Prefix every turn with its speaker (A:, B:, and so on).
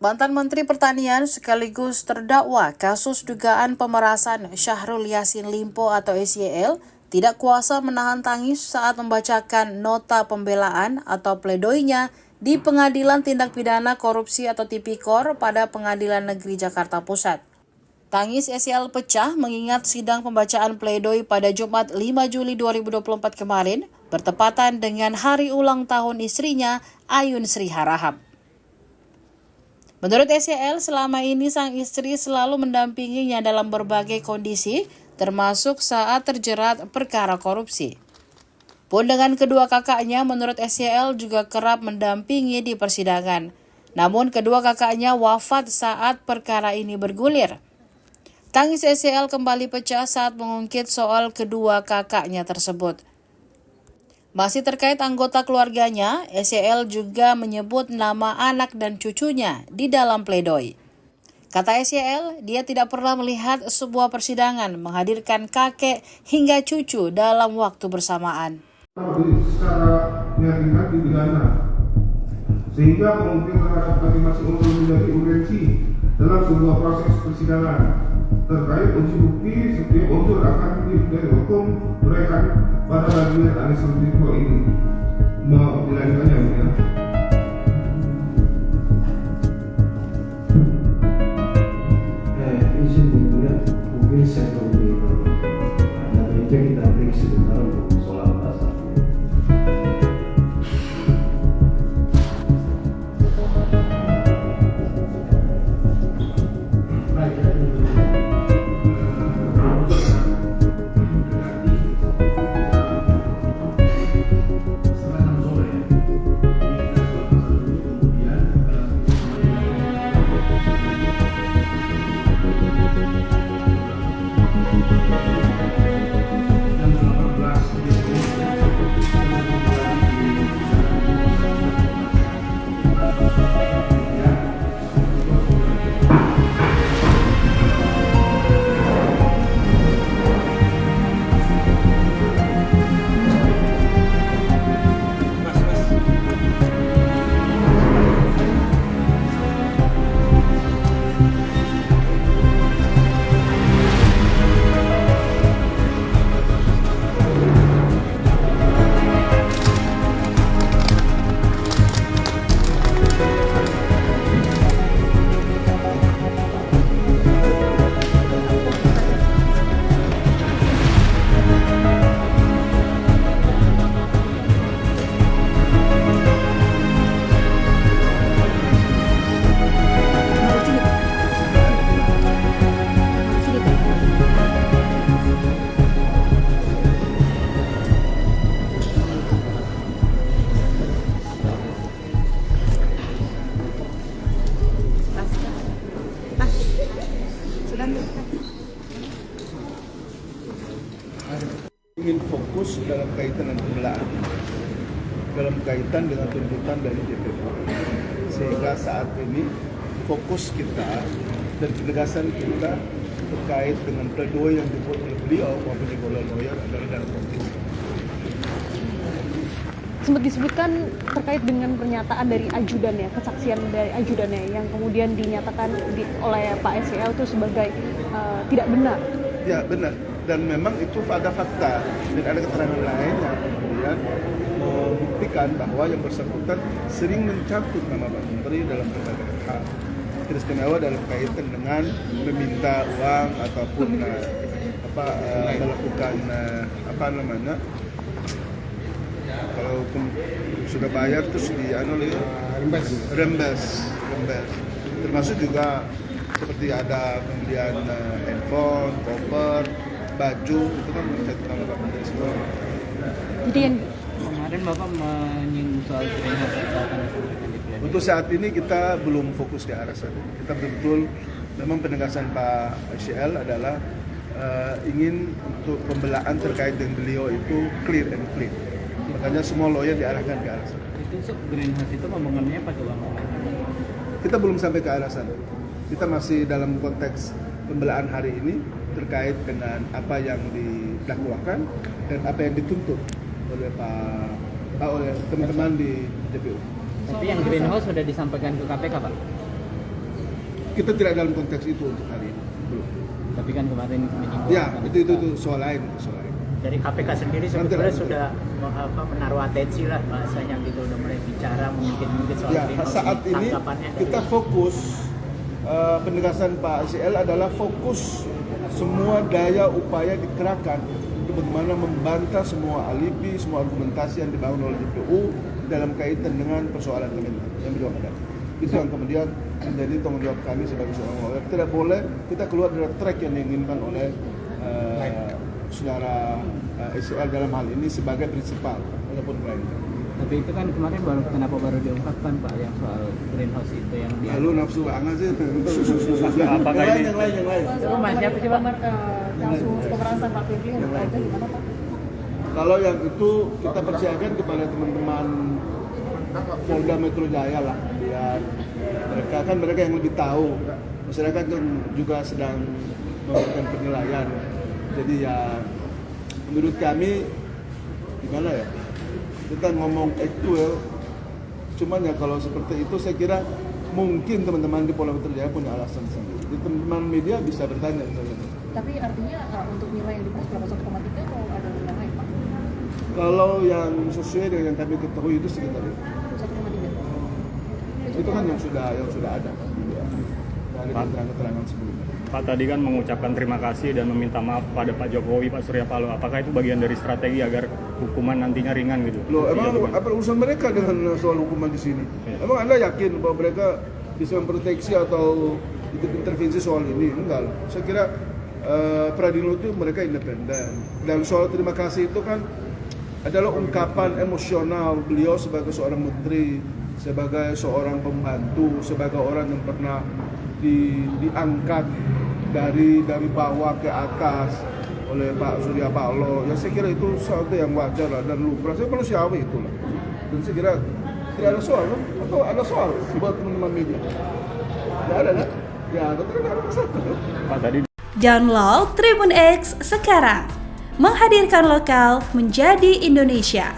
A: Mantan Menteri Pertanian sekaligus terdakwa kasus dugaan pemerasan Syahrul Yassin Limpo atau SYL tidak kuasa menahan tangis saat membacakan nota pembelaan atau pledoinya di Pengadilan Tindak Pidana Korupsi atau Tipikor pada Pengadilan Negeri Jakarta Pusat. Tangis SYL pecah mengingat sidang pembacaan pledoi pada Jumat 5 Juli 2024 kemarin bertepatan dengan hari ulang tahun istrinya Ayun Sri Harahap. Menurut SYL, selama ini sang istri selalu mendampinginya dalam berbagai kondisi, termasuk saat terjerat perkara korupsi. Pun dengan kedua kakaknya, menurut SYL juga kerap mendampingi di persidangan. Namun kedua kakaknya wafat saat perkara ini bergulir. Tangis SYL kembali pecah saat mengungkit soal kedua kakaknya tersebut. Masih terkait anggota keluarganya, SYL juga menyebut nama anak dan cucunya di dalam pledoi. Kata SYL, dia tidak pernah melihat sebuah persidangan menghadirkan kakek hingga cucu dalam waktu bersamaan.
B: Secara meyakinkan dipidana, sehingga mungkin terhadap masing-masing unsur menjadi urgensi dalam sebuah proses persidangan. Terkait unsur bukti, setiap unsur akan dari hukum berikan pada bagian analisis risiko ini. Dilanjutkan ya.
C: Izin kemudian mungkin saya perlu ada baiknya kita break sebentar untuk soal bahasa.
B: Ingin fokus dalam kaitan dengan pembelaan, dalam kaitan dengan tuntutan dari JPU, sehingga saat ini fokus kita dan penegasan kita terkait dengan pledoi yang dibuat oleh beliau maupun oleh lawyer adalah dalam konteks.
D: Sempat disebutkan terkait dengan pernyataan dari ajudannya, kesaksian dari ajudannya yang kemudian dinyatakan oleh Pak SYL itu sebagai tidak benar.
B: Ya benar, dan memang itu ada fakta dan ada keterangan lain yang kemudian membuktikan bahwa yang bersangkutan sering mencatut nama Pak Menteri dalam berbagai hal, teristimewa dalam kaitan dengan meminta uang ataupun melakukan kalau sudah bayar terus rembes, termasuk juga seperti ada pembelian handphone, koper, baju, itu kan mencatut nama Pak Menteri semua.
D: Jadi yang
E: kemarin Bapak menyinggung soal
B: untuk saat ini kita belum fokus ke arah sana. Kita betul-betul memang penegasan Pak SYL adalah ingin untuk pembelaan terkait dengan beliau itu clear and clean. Makanya semua lawyer diarahkan ke arah sana.
E: Itu Greenhouse itu ngomongannya pakai uang.
B: Kita belum sampai ke arah sana. Kita masih dalam konteks pembelaan hari ini terkait dengan apa yang didakwakan dan apa yang dituntut oleh oleh teman-teman di JPU.
E: Tapi yang Greenhouse sudah disampaikan ke KPK, Pak?
F: kita tidak dalam konteks itu untuk hari ini. Belum.
E: Tapi kan kemarin menyinggung.
F: Ya, itu soal lain.
G: Dari KPK sendiri sebetulnya sudah menaruh atensi lah bahasanya gitu, udah mulai bicara mungkin soal
F: Ya, saat ini kita fokus penegasan Pak SEL adalah fokus semua daya upaya dikerahkan untuk bagaimana membantah semua alibi, semua argumentasi yang dibangun oleh JPU dalam kaitan dengan persoalan Kemenhan yang beliau hadapi. Itu yang kemudian menjadi tanggung jawab kami sebagai seorang lawyer. Tidak boleh kita keluar dari track yang diinginkan oleh saudara SEL dalam hal ini sebagai prinsipal ataupun melainkan.
E: Tapi itu kan kemarin kenapa baru diungkapkan Pak yang soal greenhouse itu yang dia.
F: Lalu nafsu banget sih.
H: Apakah ini?
F: Yang lain.
D: Siapa sih Bang kasus pemerasan Pak Firly itu gimana Pak?
F: Kalau yang itu kita percayakan kepada teman-teman Polda Metro Jaya lah, biar mereka yang lebih tahu. Masyarakat kan juga sedang memberikan penilaian. Jadi ya menurut kami gimana ya? Kita ngomong actual, cuman ya kalau seperti itu saya kira mungkin teman-teman di Polda Metro Jaya punya alasan sendiri. Jadi teman-teman media bisa bertanya misalnya.
D: Tapi artinya untuk nilai yang dibuat berapa 1,3 atau ada yang lain Pak?
F: Kalau yang sesuai dengan yang kami ketahui itu sekitar itu.
D: 1,3.
F: Itu kan yang sudah ada dari keterangan sebelumnya.
H: Pak tadi kan mengucapkan terima kasih dan meminta maaf pada Pak Jokowi, Pak Surya Paloh. Apakah itu bagian dari strategi agar hukuman nantinya ringan gitu?
F: Loh, emang apa urusan mereka dengan soal hukuman di sini? Emang Anda yakin bahwa mereka bisa memproteksi atau intervensi soal ini? Enggak. Saya kira peradilan itu mereka independen. Dan soal terima kasih itu kan adalah ungkapan emosional beliau sebagai seorang menteri, sebagai seorang pembantu, sebagai orang yang pernah diangkat dari bawah ke atas oleh Pak Surya Paloh. Ya saya kira itu sesuatu yang wajar lah dan lumrah. Saya manusiawi itulah. Dan saya kira tidak ada soal, atau ada soal buat teman-teman media. Tidak ada kan? Ya, tidak ada masalah.
H: Pak tadi.
I: Download Tribun X sekarang, menghadirkan lokal menjadi Indonesia.